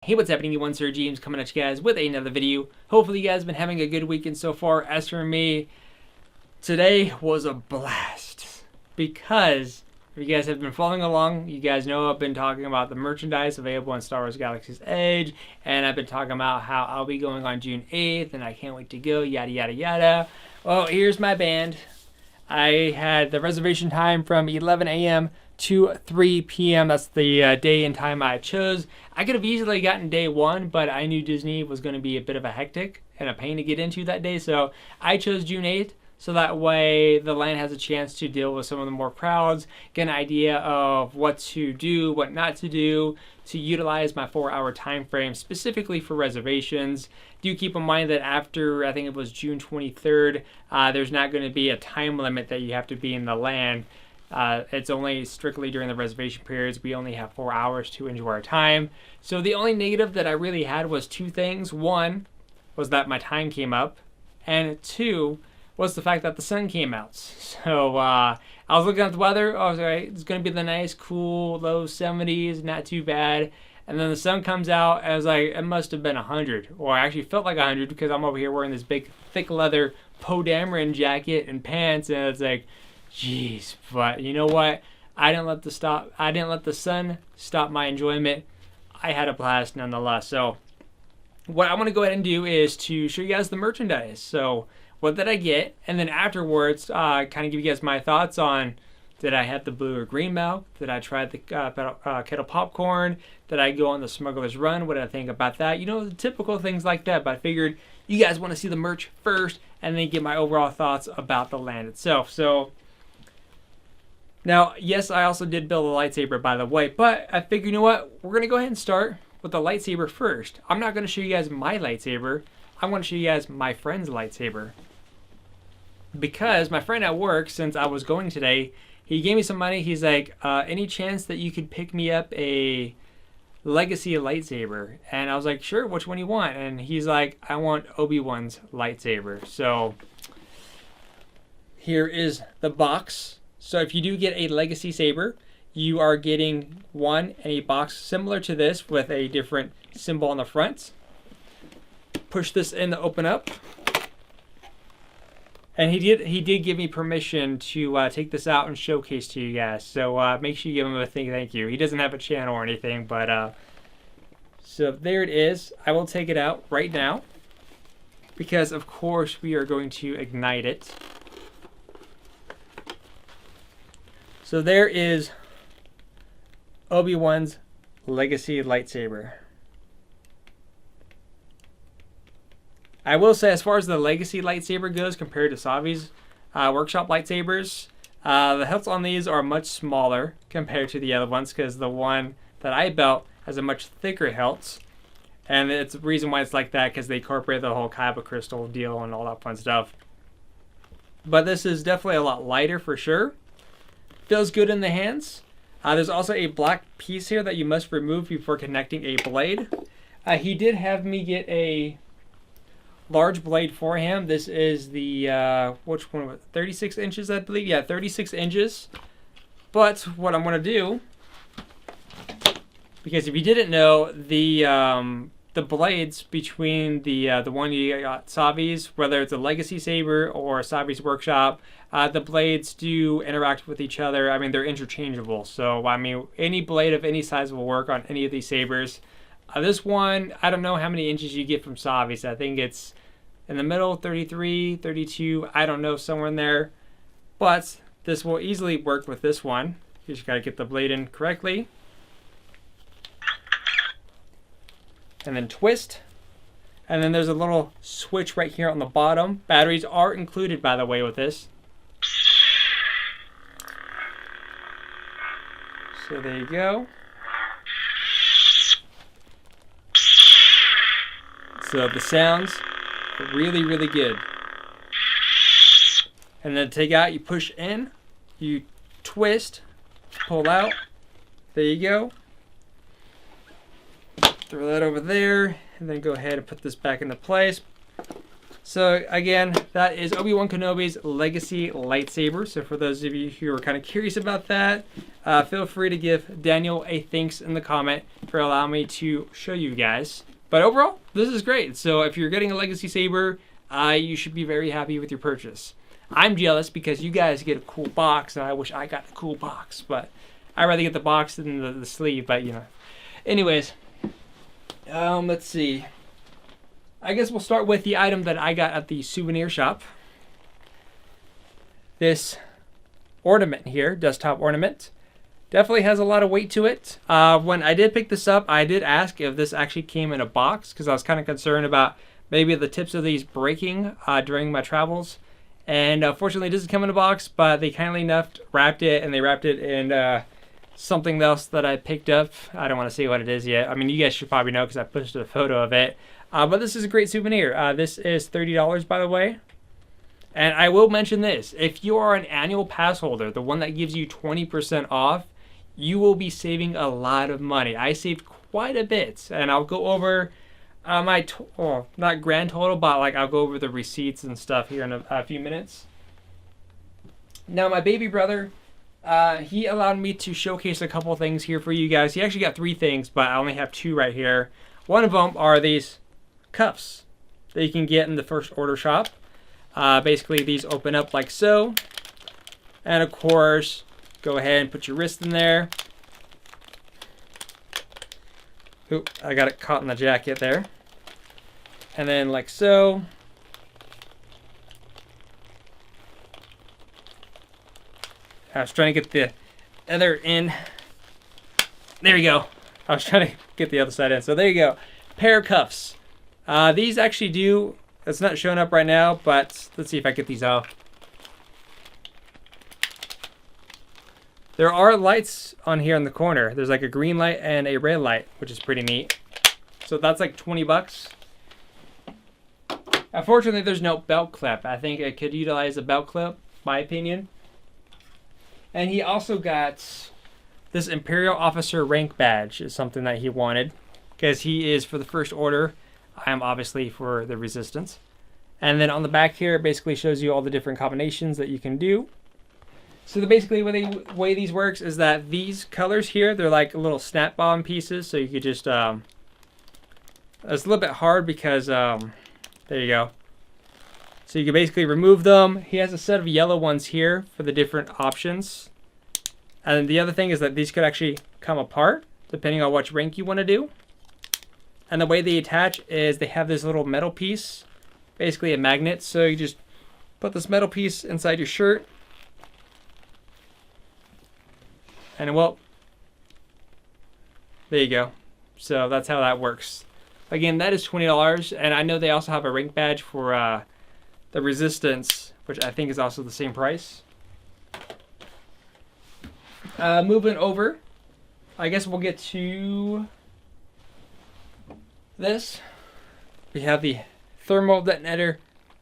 Hey, what's happening? You SirJames coming at you guys with another video. Hopefully you guys have been having a good weekend so far. As for me, today was a blast because if you guys have been following along, you guys know I've been talking about the merchandise available in Star Wars Galaxy's Edge, and I've been talking about how I'll be going on June 8th and I can't wait to go, yada yada yada. Well, here's my band. I had the reservation time from 11 a.m. to 3 p.m. That's the day and time I chose. I could have easily gotten day one, but I knew Disney was going to be a bit of a hectic and a pain to get into that day, so I chose June 8th. So that way the land has a chance to deal with some of the more crowds, get an idea of what to do, what not to do, to utilize my 4-hour time frame specifically for reservations. Do keep in mind that after, I think it was June 23rd, there's not going to be a time limit that you have to be in the land. It's only strictly during the reservation periods. We only have 4 hours to enjoy our time. So the only negative that I really had was two things. One was that my time came up, and two was the fact that the sun came out. So I was looking at the weather. I was like, it's going to be the nice, cool, low 70s, not too bad. And then the sun comes out, and I was like, it must have been 100. Or I actually felt like 100 because I'm over here wearing this big, thick leather Poe Dameron jacket and pants, and it's like, jeez. But you know what? I didn't let the sun stop my enjoyment. I had a blast nonetheless. So what I want to go ahead and do is to show you guys the merchandise. So what did I get? And then afterwards, kind of give you guys my thoughts on, did I have the blue or green milk? Did I try the kettle popcorn? Did I go on the Smuggler's Run? What did I think about that? You know, the typical things like that. But I figured you guys want to see the merch first and then get my overall thoughts about the land itself. So now, yes, I also did build a lightsaber, by the way. But I figured, you know what? We're going to go ahead and start with the lightsaber first. I'm not going to show you guys my lightsaber. I want to show you guys my friend's lightsaber. Because my friend at work, since I was going today, he gave me some money. He's like, any chance that you could pick me up a Legacy lightsaber? And I was like, sure, which one do you want? And he's like, I want Obi-Wan's lightsaber. So here is the box. So if you do get a Legacy saber, you are getting one in a box similar to this with a different symbol on the front. Push this in to open up. And he did give me permission to take this out and showcase to you guys. So make sure you give him a thank you. He doesn't have a channel or anything, but so there it is. I will take it out right now because of course we are going to ignite it. So there is Obi-Wan's Legacy lightsaber. I will say, as far as the Legacy lightsaber goes compared to Savi's workshop lightsabers, the hilts on these are much smaller compared to the other ones because the one that I built has a much thicker hilt. And it's the reason why it's like that because they incorporate the whole Kayaba Crystal deal and all that fun stuff. But this is definitely a lot lighter for sure. Feels good in the hands. There's also a black piece here that you must remove before connecting a blade. He did have me get a large blade for him. This is the, which one was it? 36 inches, I believe. Yeah, 36 inches. But what I'm going to do, because if you didn't know, the blades between the one you got Savi's, whether it's a Legacy saber or Savi's workshop, the blades do interact with each other. I mean, they're interchangeable. So, I mean, any blade of any size will work on any of these sabers. This one, I don't know how many inches you get from Savi's. I think it's in the middle, 33, 32, I don't know, somewhere in there. But this will easily work with this one. You just gotta get the blade in correctly. And then twist. And then there's a little switch right here on the bottom. Batteries are included, by the way, with this. So there you go. So the sounds are really, really good. And then take out, you push in, you twist, pull out. There you go. Throw that over there, and then go ahead and put this back into place. So again, that is Obi-Wan Kenobi's Legacy Lightsaber. So for those of you who are kind of curious about that, feel free to give Daniel a thanks in the comment for allowing me to show you guys. But overall, this is great. So if you're getting a Legacy Saber, you should be very happy with your purchase. I'm jealous because you guys get a cool box, and I wish I got a cool box. But I'd rather get the box than the sleeve, but you know. Anyways, let's see. I guess we'll start with the item that I got at the souvenir shop. This ornament here, desktop ornament, definitely has a lot of weight to it. When I did pick this up, I did ask if this actually came in a box because I was kind of concerned about maybe the tips of these breaking during my travels. And fortunately, it doesn't come in a box, but they kindly enough wrapped it, and they wrapped it in something else that I picked up. I don't want to say what it is yet. I mean, you guys should probably know because I posted a photo of it. But this is a great souvenir. This is $30, by the way. And I will mention this. If you are an annual pass holder, the one that gives you 20% off, you will be saving a lot of money. I saved quite a bit. And I'll go over my, not grand total, but like I'll go over the receipts and stuff here in a few minutes. Now, my baby brother, he allowed me to showcase a couple things here for you guys. He actually got 3 things, but I only have 2 right here. One of them are these cuffs that you can get in the First Order shop. Basically, these open up like so. And of course, go ahead and put your wrist in there. Oop, I got it caught in the jacket there. And then like so. I was trying to get the other in. There you go. I was trying to get the other side in. So there you go. Pair of cuffs. These actually do, it's not showing up right now, but let's see if I get these off. There are lights on here in the corner. There's like a green light and a red light, which is pretty neat. So that's like 20 bucks. Unfortunately, there's no belt clip. I think I could utilize a belt clip, my opinion. And he also got this Imperial Officer rank badge is something that he wanted because he is for the First Order. I am obviously for the Resistance. And then on the back here, it basically shows you all the different combinations that you can do. So basically the way these works is that these colors here, they're like little snap bomb pieces. So you could just, it's a little bit hard because, there you go. So you can basically remove them. He has a set of yellow ones here for the different options. And the other thing is that these could actually come apart depending on which rank you want to do. And the way they attach is they have this little metal piece, basically a magnet. So you just put this metal piece inside your shirt. And well, there you go. So that's how that works. Again, that is $20. And I know they also have a rank badge for the Resistance, which I think is also the same price. Moving over, I guess we'll get to this. We have the thermal detonator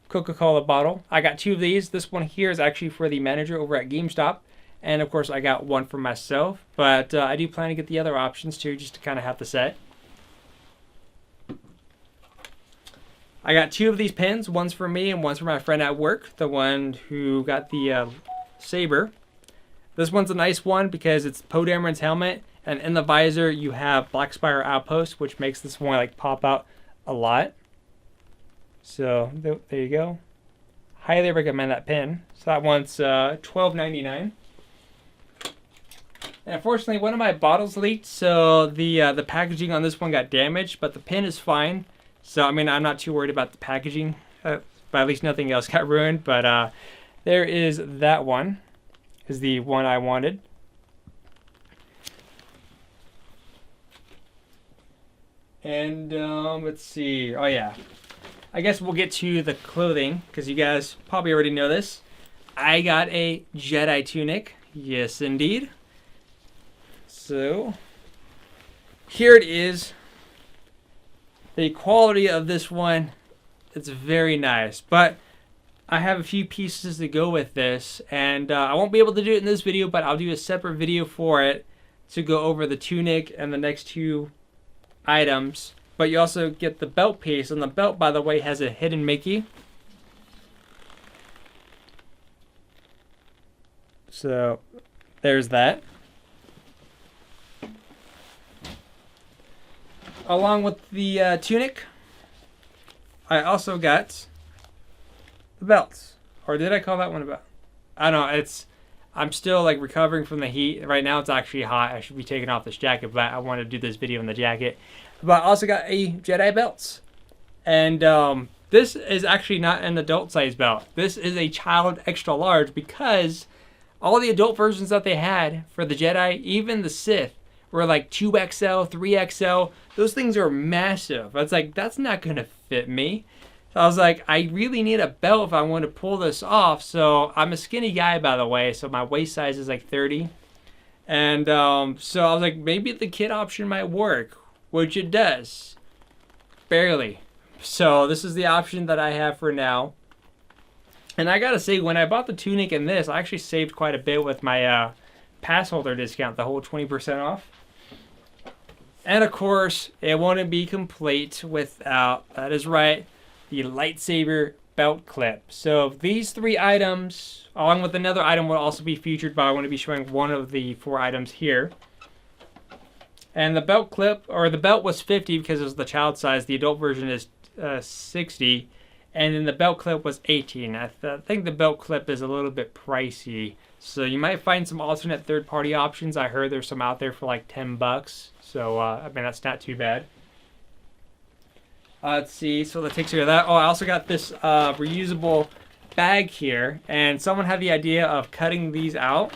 Coca-Cola bottle. I got 2 of these. This one here is actually for the manager over at GameStop. And of course I got one for myself. But I do plan to get the other options too, just to kind of have the set. I got 2 of these pins. One's for me and one's for my friend at work. The one who got the saber. This one's a nice one because it's Poe Dameron's helmet. And in the visor, you have Black Spire Outpost, which makes this one like pop out a lot. So there you go. Highly recommend that pin. So that one's $12.99. And unfortunately, one of my bottles leaked, so the packaging on this one got damaged, but the pin is fine. So I mean, I'm not too worried about the packaging, but at least nothing else got ruined. But there is that one, is the one I wanted. And let's see. Oh yeah, I guess we'll get to the clothing because you guys probably already know this. I got a Jedi Tunic. Yes, indeed. So here it is. The quality of this one, it's very nice. But I have a few pieces to go with this, and I won't be able to do it in this video, but I'll do a separate video for it to go over the tunic and the next 2 items. But you also get the belt piece, and the belt, by the way, has a hidden Mickey. So there's that. Along with the tunic, I also got the belts. Or did I call that one a belt? I don't know. I'm still like recovering from the heat. Right now it's actually hot. I should be taking off this jacket, but I want to do this video in the jacket. But I also got a Jedi Belts. And this is actually not an adult size belt. This is a child extra large because all the adult versions that they had for the Jedi, even the Sith, were like 2XL, 3XL. Those things are massive. I was like, that's not going to fit me. So I was like, I really need a belt if I want to pull this off. So I'm a skinny guy, by the way. So my waist size is like 30. And so I was like, maybe the kid option might work, which it does. Barely. So this is the option that I have for now. And I gotta say, when I bought the tunic and this, I actually saved quite a bit with my pass holder discount, the whole 20% off. And of course, it wouldn't be complete without, that is right, the lightsaber belt clip. So these 3 items, along with another item, will also be featured, but I want to be showing one of the 4 items here. And the belt clip, or the belt was 50 because it was the child size. The adult version is 60. And then the belt clip was 18. I think the belt clip is a little bit pricey. So you might find some alternate third-party options. I heard there's some out there for like 10 bucks. So, I mean, that's not too bad. Let's see. So that takes care of that. Oh, I also got this reusable bag here. And someone had the idea of cutting these out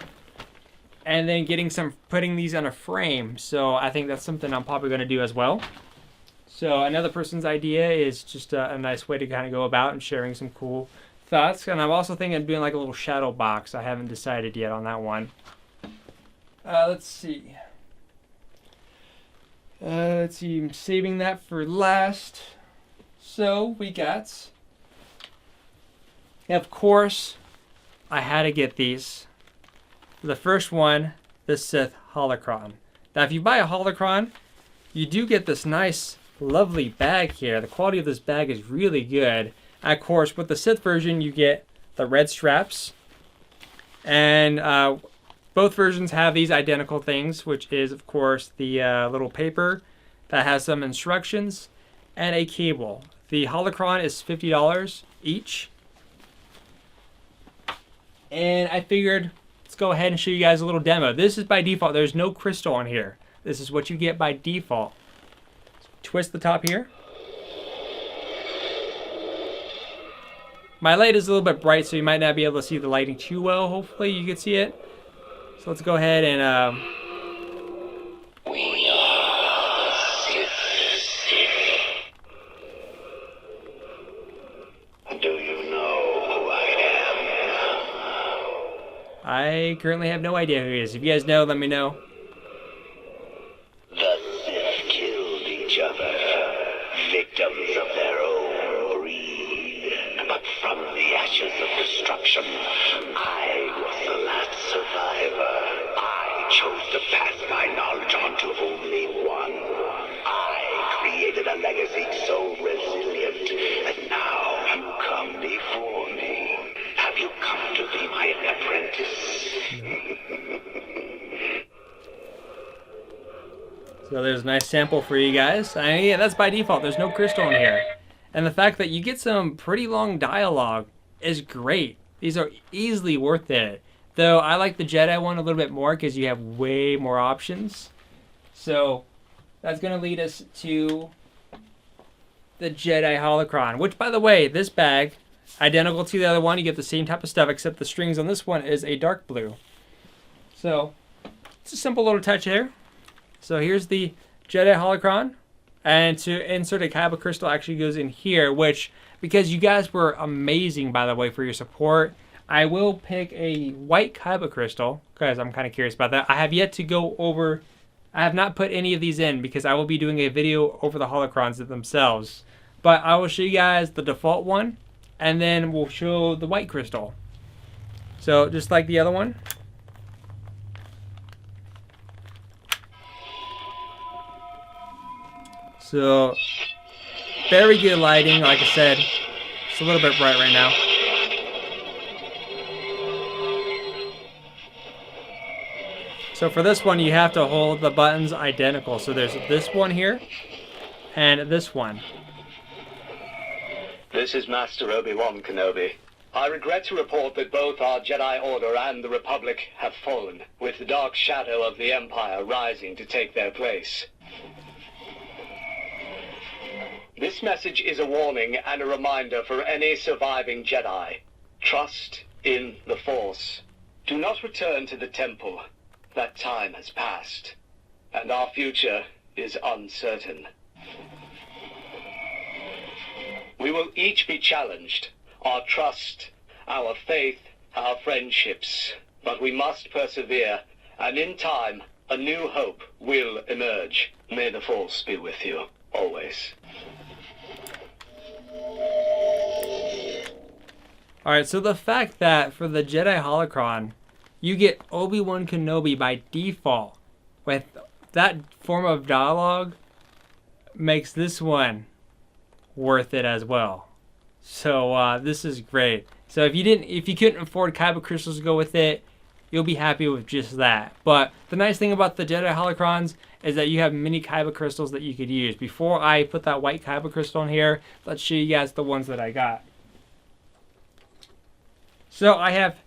and then putting these on a frame. So I think that's something I'm probably going to do as well. So another person's idea is just a nice way to kind of go about and sharing some cool thoughts. And I'm also thinking of doing like a little shadow box. I haven't decided yet on that one. Let's see. I'm saving that for last. So we got, of course, I had to get these. The first one, the Sith Holocron. Now, if you buy a Holocron, you do get this nice, lovely bag here. The quality of this bag is really good. Of course, with the Sith version, you get the red straps. And both versions have these identical things, which is, of course, the little paper that has some instructions and a cable. The Holocron is $50 each. And I figured, let's go ahead and show you guys a little demo. This is by default. There's no crystal on here. This is what you get by default. Twist the top here. My light is a little bit bright, so you might not be able to see the lighting too well. Hopefully you can see it. So let's go ahead and We are Sith. Do you know who I am? I currently have no idea who he is. If you guys know, let me know. The Sith killed each other, victims of their own greed. But from the ashes of destruction, I was the last survivor. I chose to pass my knowledge on to only one. I created a legacy so resilient that now you come before me. Have you come to be my apprentice? So there's a nice sample for you guys. Yeah, that's by default. There's no crystal in here. And the fact that you get some pretty long dialogue is great. These are easily worth it. Though I like the Jedi one a little bit more because you have way more options. So that's going to lead us to the Jedi Holocron. Which, by the way, this bag, identical to the other one, you get the same type of stuff, except the strings on this one is a dark blue. So it's a simple little touch here. So here's the Jedi Holocron. And to insert a Kayaba Crystal actually goes in here, which, because you guys were amazing, by the way, for your support, I will pick a white Kayaba Crystal, because I'm kind of curious about that. I have yet to go over, I have not put any of these in, because I will be doing a video over the Holocrons themselves. But I will show you guys the default one, and then we'll show the white crystal. So, just like the other one. So, very good lighting. Like I said, it's a little bit bright right now. So for this one, you have to hold the buttons identical. So there's this one here, and this one. This is Master Obi-Wan Kenobi. I regret to report that both our Jedi Order and the Republic have fallen, with the dark shadow of the Empire rising to take their place. This message is a warning and a reminder for any surviving Jedi. Trust in the Force. Do not return to the temple. That time has passed, and our future is uncertain. We will each be challenged, our trust, our faith, our friendships, but we must persevere, and in time, a new hope will emerge. May the Force be with you, always. Alright, so the fact that for the Jedi Holocron, you get Obi-Wan Kenobi by default with that form of dialogue makes this one worth it as well. So this is great. So if you couldn't afford Kayaba Crystals to go with it, you'll be happy with just that. But the nice thing about the Jedi Holocrons is that you have mini Kayaba Crystals that you could use. Before I put that white Kayaba Crystal in here, let's show you guys the ones that I got. So I have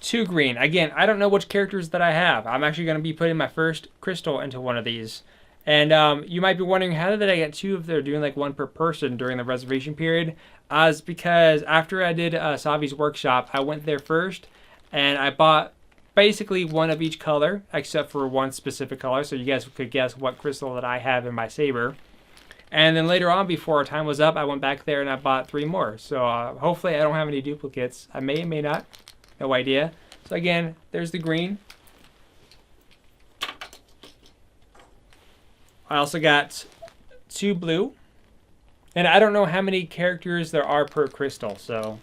2 green. Again, I don't know which characters that I have. I'm actually going to be putting my first crystal into one of these. And you might be wondering, how did I get 2 if they're doing like 1 per person during the reservation period? It's because after I did Savi's workshop, I went there first and I bought basically 1 of each color except for 1 specific color, so you guys could guess what crystal that I have in my saber. And then later on, before our time was up, I went back there and I bought 3 more. So hopefully I don't have any duplicates. I may not. No idea. So again, there's the green. I also got 2 blue. And I don't know how many characters there are per crystal, so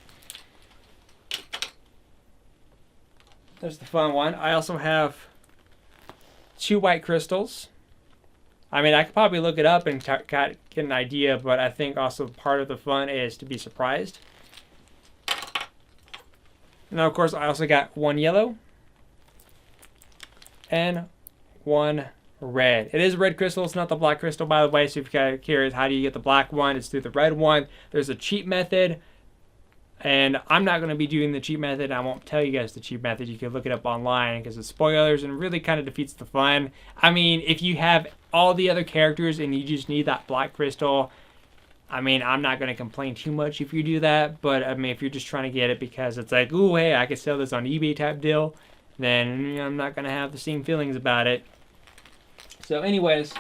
there's the fun one. I also have 2 white crystals. I mean, I could probably look it up and get an idea, but I think also part of the fun is to be surprised. Now, of course, I also got 1 yellow and 1 red. It is red crystal. It's not the black crystal, by the way. So if you're curious, how do you get the black one? It's through the red one. There's a cheat method, and I'm not going to be doing the cheat method. I won't tell you guys the cheat method. You can look it up online because it's spoilers and really kind of defeats the fun. I mean, if you have all the other characters and you just need that black crystal, I mean, I'm not going to complain too much if you do that. But I mean, if you're just trying to get it because it's like, ooh, hey, I could sell this on eBay type deal, then I'm not going to have the same feelings about it. So anyways,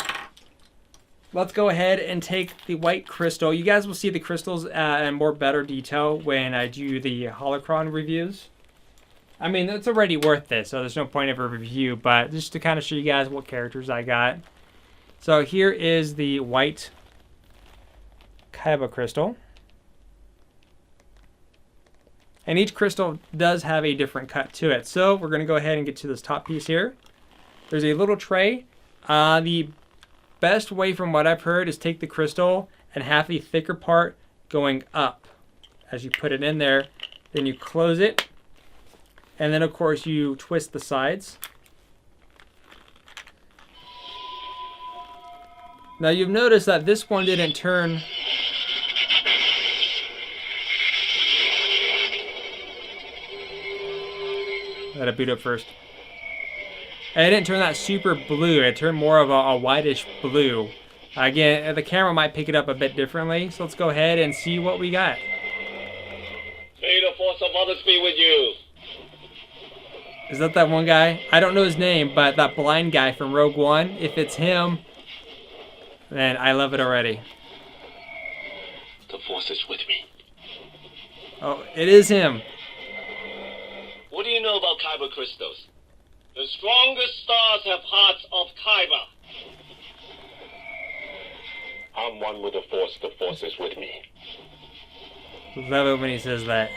let's go ahead and take the white crystal. You guys will see the crystals in more better detail when I do the Holocron reviews. I mean, it's already worth it, so there's no point of a review, but just to kind of show you guys what characters I got. So here is the white Kayaba crystal. And each crystal does have a different cut to it. So we're going to go ahead and get to this top piece here. There's a little tray. The best way from what I've heard is take the crystal and have the thicker part going up as you put it in there. Then you close it. And then, of course, you twist the sides. Now, you've noticed that this one didn't turn. Let it boot up first. And it didn't turn that super blue. It turned more of a whitish blue. Again, the camera might pick it up a bit differently. So let's go ahead and see what we got. May the force of others be with you. Is that one guy? I don't know his name, but that blind guy from Rogue One. If it's him, then I love it already. The force is with me. Oh, it is him. What do you know about Kayaba crystals? The strongest stars have hearts of Kayaba. I'm one with the force is with me. Love it when he says that.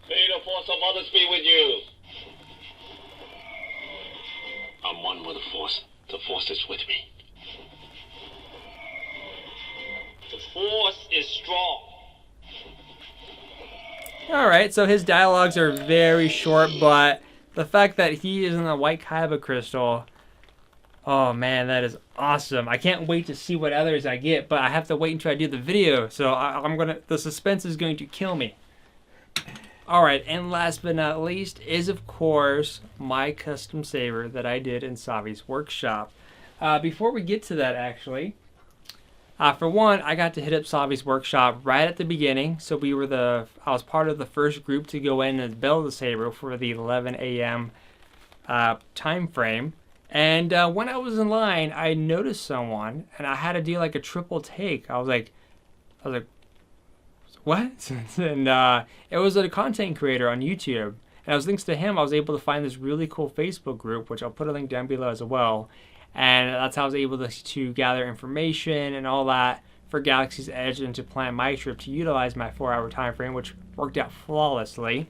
May the force of others be with you. I'm one with the force is with me. The force is strong. Alright, so his dialogues are very short, but the fact that he is in a white Kayaba Crystal, oh man, that is awesome. I can't wait to see what others I get, but I have to wait until I do the video, so the suspense is going to kill me. Alright, and last but not least is, of course, my custom saber that I did in Savi's workshop. Before we get to that, actually, for one, I got to hit up Savi's workshop right at the beginning, so I was part of the first group to go in and build the saber for the 11 a.m. Time frame. And when I was in line, I noticed someone, and I had to do like a triple take. I was like, what? And it was a content creator on YouTube. And it was thanks to him I was able to find this really cool Facebook group, which I'll put a link down below as well. And that's how I was able to gather information and all that for Galaxy's Edge and to plan my trip to utilize my 4-hour time frame, which worked out flawlessly.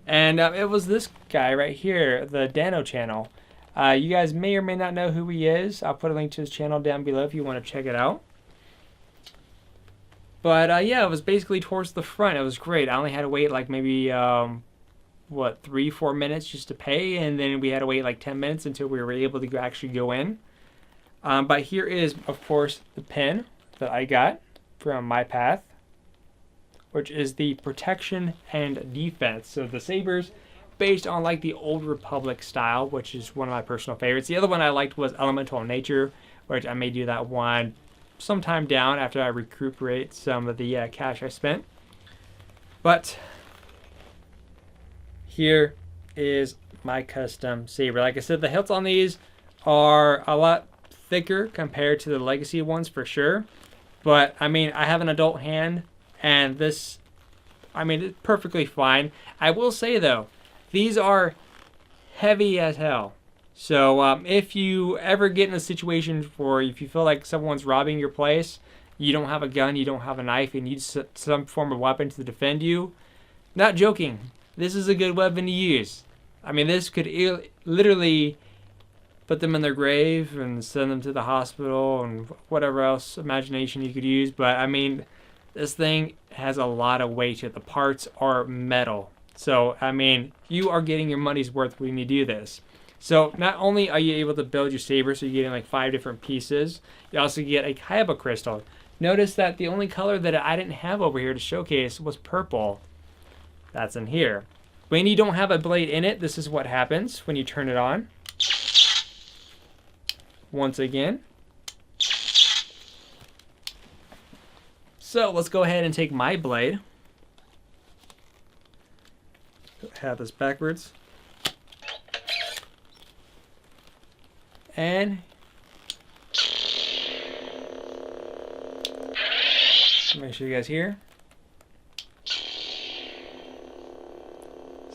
And it was this guy right here, the Dano channel. You guys may or may not know who he is. I'll put a link to his channel down below if you want to check it out. But yeah, it was basically towards the front. It was great. I only had to wait like maybe 3-4 minutes just to pay, and then we had to wait like 10 minutes until we were able to actually go in. But here is, of course, the pin that I got from my path, which is the protection and defense. So the sabers based on like the Old Republic style, which is one of my personal favorites. The other one I liked was Elemental Nature, which I may do that one sometime down after I recuperate some of the cash I spent. But here is my custom saber. Like I said, the hilts on these are a lot thicker compared to the legacy ones for sure. But I mean, I have an adult hand, and this, I mean, it's perfectly fine. I will say though, these are heavy as hell. So if you ever get in a situation where if you feel like someone's robbing your place, you don't have a gun, you don't have a knife, and you need some form of weapon to defend you, not joking, this is a good weapon to use. I mean, this could literally put them in their grave and send them to the hospital and whatever else imagination you could use. But I mean, this thing has a lot of weight to it. The parts are metal. So, I mean, you are getting your money's worth when you do this. So, not only are you able to build your saber, so you're getting like 5 different pieces, you also get a Kayaba Crystal. Notice that the only color that I didn't have over here to showcase was purple. That's in here. When you don't have a blade in it, this is what happens when you turn it on. Once again. So, let's go ahead and take my blade. Have this backwards. And make sure you guys hear.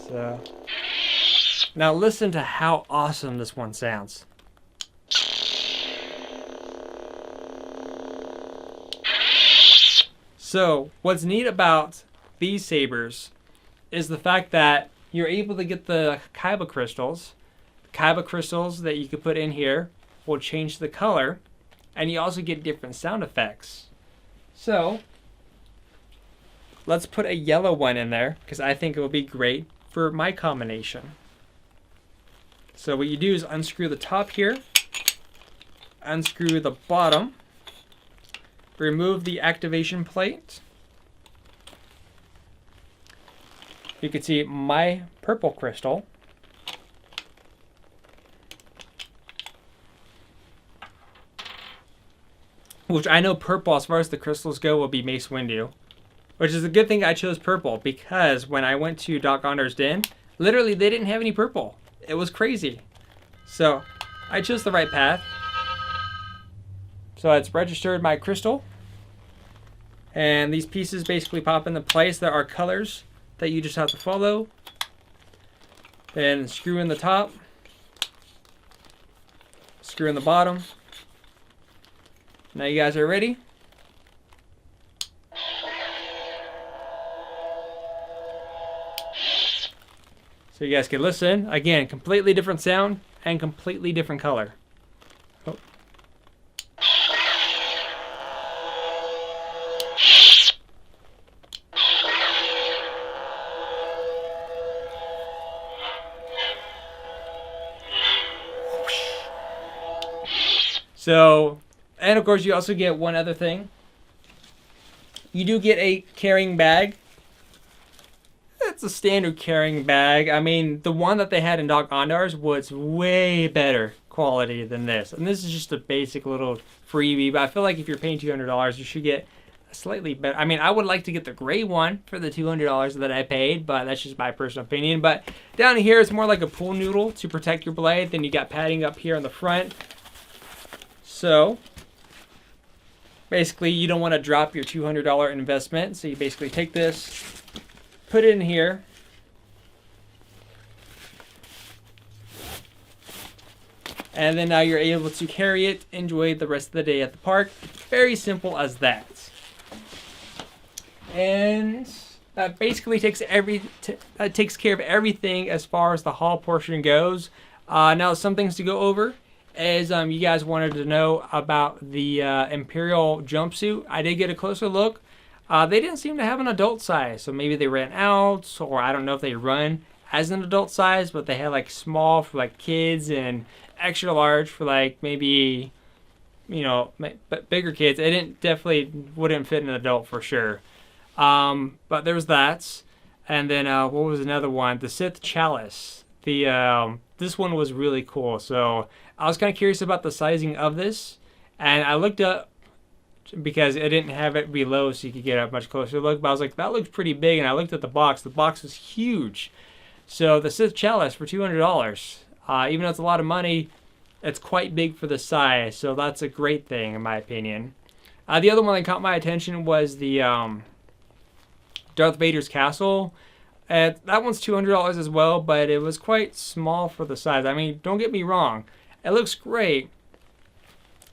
So now listen to how awesome this one sounds. So what's neat about these sabers is the fact that you're able to get the Kayaba crystals. The Kayaba crystals that you could put in here will change the color, and you also get different sound effects. So let's put a yellow one in there because I think it will be great for my combination. So what you do is unscrew the top here, unscrew the bottom, remove the activation plate. You can see my purple crystal. Which I know purple, as far as the crystals go, will be Mace Windu. Which is a good thing I chose purple, because when I went to Doc Honor's Den, literally they didn't have any purple. It was crazy. So I chose the right path. So it's registered my crystal. And these pieces basically pop into place. There are colors that you just have to follow. Then screw in the top. Screw in the bottom. Now you guys are ready? So you guys can listen. Again, completely different sound and completely different color. Oh. So, and of course you also get one other thing. You do get a carrying bag. It's a standard carrying bag. I mean, the one that they had in Doc Ondar's was way better quality than this. And this is just a basic little freebie. But I feel like if you're paying $200, you should get a slightly better. I mean, I would like to get the gray one for the $200 that I paid, but that's just my personal opinion. But down here, it's more like a pool noodle to protect your blade. Then you got padding up here on the front. So basically, you don't want to drop your $200 investment. So you basically take this, put it in here, and then now you're able to carry it, enjoy the rest of the day at the park. Very simple as that. And that basically takes care of everything as far as the haul portion goes. Now, some things to go over is you guys wanted to know about the Imperial Jumpsuit. I did get a closer look. They didn't seem to have an adult size, so maybe they ran out, or I don't know if they run as an adult size, but they had like small for like kids and extra large for like maybe, you know, but bigger kids. It definitely wouldn't fit an adult for sure. But there was that, and then what was another one? The Sith Chalice. This one was really cool. So I was kind of curious about the sizing of this, and I looked up because it didn't have it below so you could get a much closer look. But I was like, that looks pretty big, and I looked at the box. The box was huge. So the Sith Chalice for $200. Even though it's a lot of money, it's quite big for the size. So that's a great thing in my opinion. The other one that caught my attention was the Darth Vader's castle. That one's $200 as well, but it was quite small for the size. I mean, don't get me wrong. It looks great.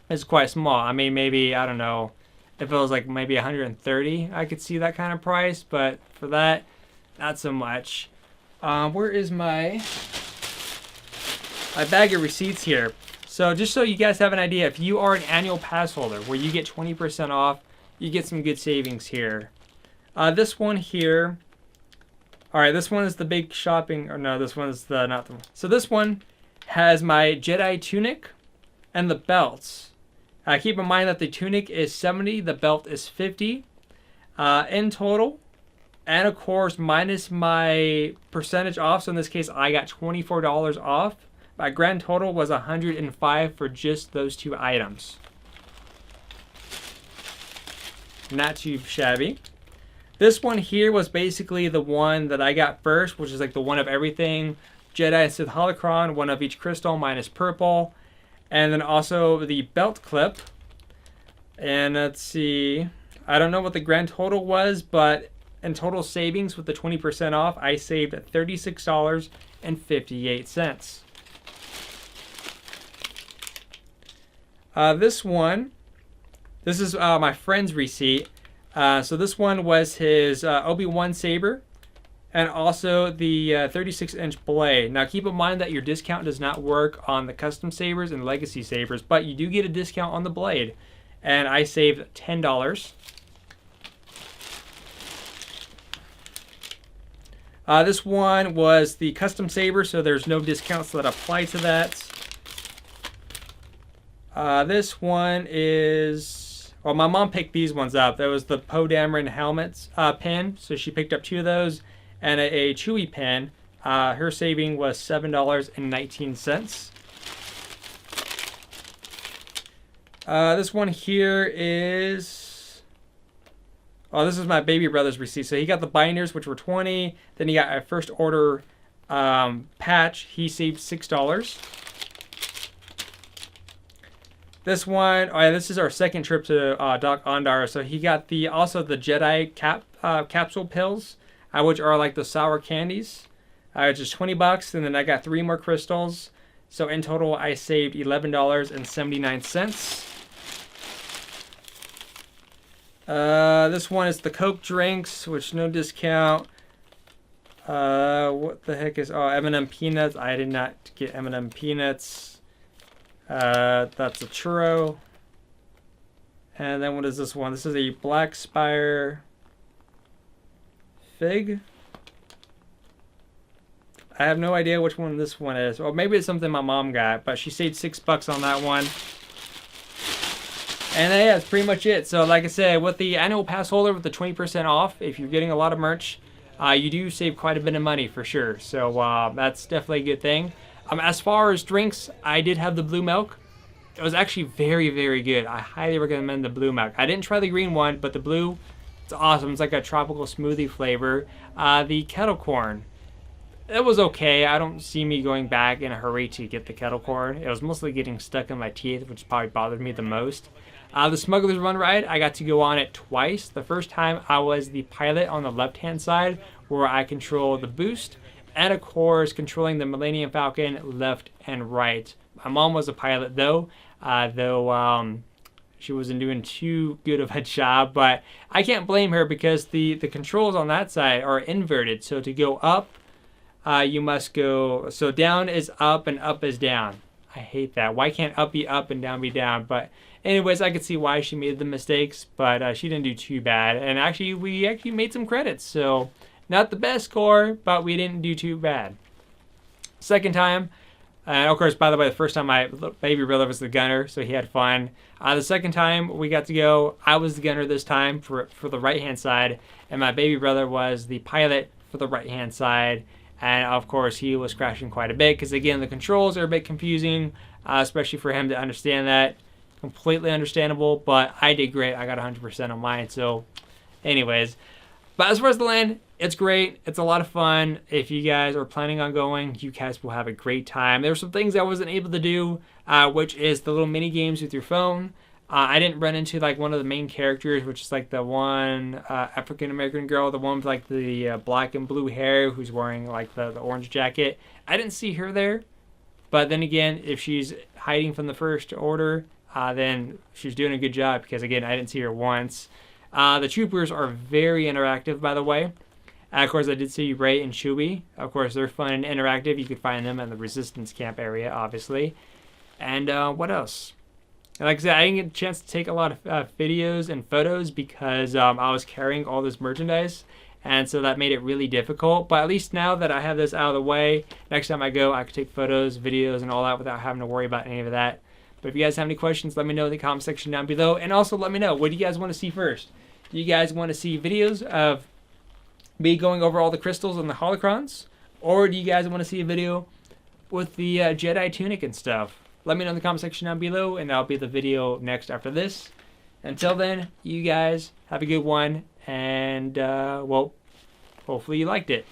It's quite small. I mean, maybe, I don't know, if it was like maybe 130, I could see that kind of price, but for that, not so much. Where is my bag of receipts here? So just so you guys have an idea, if you are an annual pass holder where you get 20% off, you get some good savings here. This one here, all right, this one is the big shopping, or no, this one is not the one. So this one has my Jedi Tunic and the belts. Keep in mind that the Tunic is $70, the belt is $50 in total. And of course, minus my percentage off. So in this case, I got $24 off. My grand total was $105 for just those two items. Not too shabby. This one here was basically the one that I got first, which is like the one of everything. Jedi and Sith Holocron, one of each crystal minus purple. And then also the belt clip. And let's see. I don't know what the grand total was, but in total savings with the 20% off, I saved $36.58. This is my friend's receipt. So this one was his Obi-Wan saber and also the 36-inch blade. Now keep in mind that your discount does not work on the custom sabers and legacy sabers, but you do get a discount on the blade. And I saved $10. This one was the custom saber, so there's no discounts that apply to that. This one is, well, my mom picked these ones up. That was the Poe Dameron helmets pin, so she picked up two of those, and a Chewie pin. Her saving was $7.19. This one here is, oh, this is my baby brother's receipt. So he got the binders, which were $20. Then he got a first order patch. He saved $6. This one, oh yeah, this is our second trip to Doc Ondar. So he got also the Jedi capsule pills, which are like the sour candies, which is $20. And then I got 3 more crystals. So in total, I saved $11.79. This one is the Coke drinks, which no discount. What the heck is, oh, M&M peanuts. I did not get M&M peanuts. That's a churro. And then what is this one? This is a Black Spire fig. I have no idea which one this one is. Or maybe it's something my mom got, but she saved $6 on that one. And yeah, that's pretty much it. So like I said, with the annual pass holder with the 20% off, if you're getting a lot of merch, you do save quite a bit of money for sure. So that's definitely a good thing. As far as drinks, I did have the blue milk. It was actually very, very good. I highly recommend the blue milk. I didn't try the green one, but the blue, it's awesome. It's like a tropical smoothie flavor. The Kettle Corn, it was okay. I don't see me going back in a hurry to get the Kettle Corn. It was mostly getting stuck in my teeth, which probably bothered me the most. The Smuggler's Run ride, I got to go on it twice. The first time I was the pilot on the left-hand side, where I control the boost, and of course controlling the Millennium Falcon left and right. My mom was a pilot though, she wasn't doing too good of a job, but I can't blame her because the controls on that side are inverted. So to go up, you must go, so down is up and up is down. I hate that. Why can't up be up and down be down? But anyways, I could see why she made the mistakes, but she didn't do too bad. And actually, we actually made some credits, so not the best score, but we didn't do too bad. Second time, and of course, by the way, the first time my baby brother was the gunner, so he had fun. The second time we got to go, I was the gunner this time for the right-hand side, and my baby brother was the pilot for the right-hand side. And of course, he was crashing quite a bit because, again, the controls are a bit confusing, especially for him to understand that. Completely understandable, but I did great. I got 100% on mine. So, anyways, but as far as the land, it's great. It's a lot of fun. If you guys are planning on going, you guys will have a great time. There were some things I wasn't able to do, which is the little mini games with your phone. I didn't run into like one of the main characters, which is like the one African American girl, the one with like the black and blue hair, who's wearing like the orange jacket. I didn't see her there, but then again, if she's hiding from the First Order, then she's doing a good job because again, I didn't see her once. The troopers are very interactive, by the way. Of course, I did see Rey and Chewie. Of course, they're fun and interactive. You could find them in the Resistance camp area, obviously. And what else? And like I said, I didn't get a chance to take a lot of videos and photos because I was carrying all this merchandise. And so that made it really difficult. But at least now that I have this out of the way, next time I go, I can take photos, videos, and all that without having to worry about any of that. But if you guys have any questions, let me know in the comment section down below. And also let me know, what do you guys want to see first? Do you guys want to see videos of me going over all the crystals and the holocrons? Or do you guys want to see a video with the Jedi Tunic and stuff? Let me know in the comment section down below, and that'll be the video next after this. Until then, you guys have a good one, and, well, hopefully you liked it.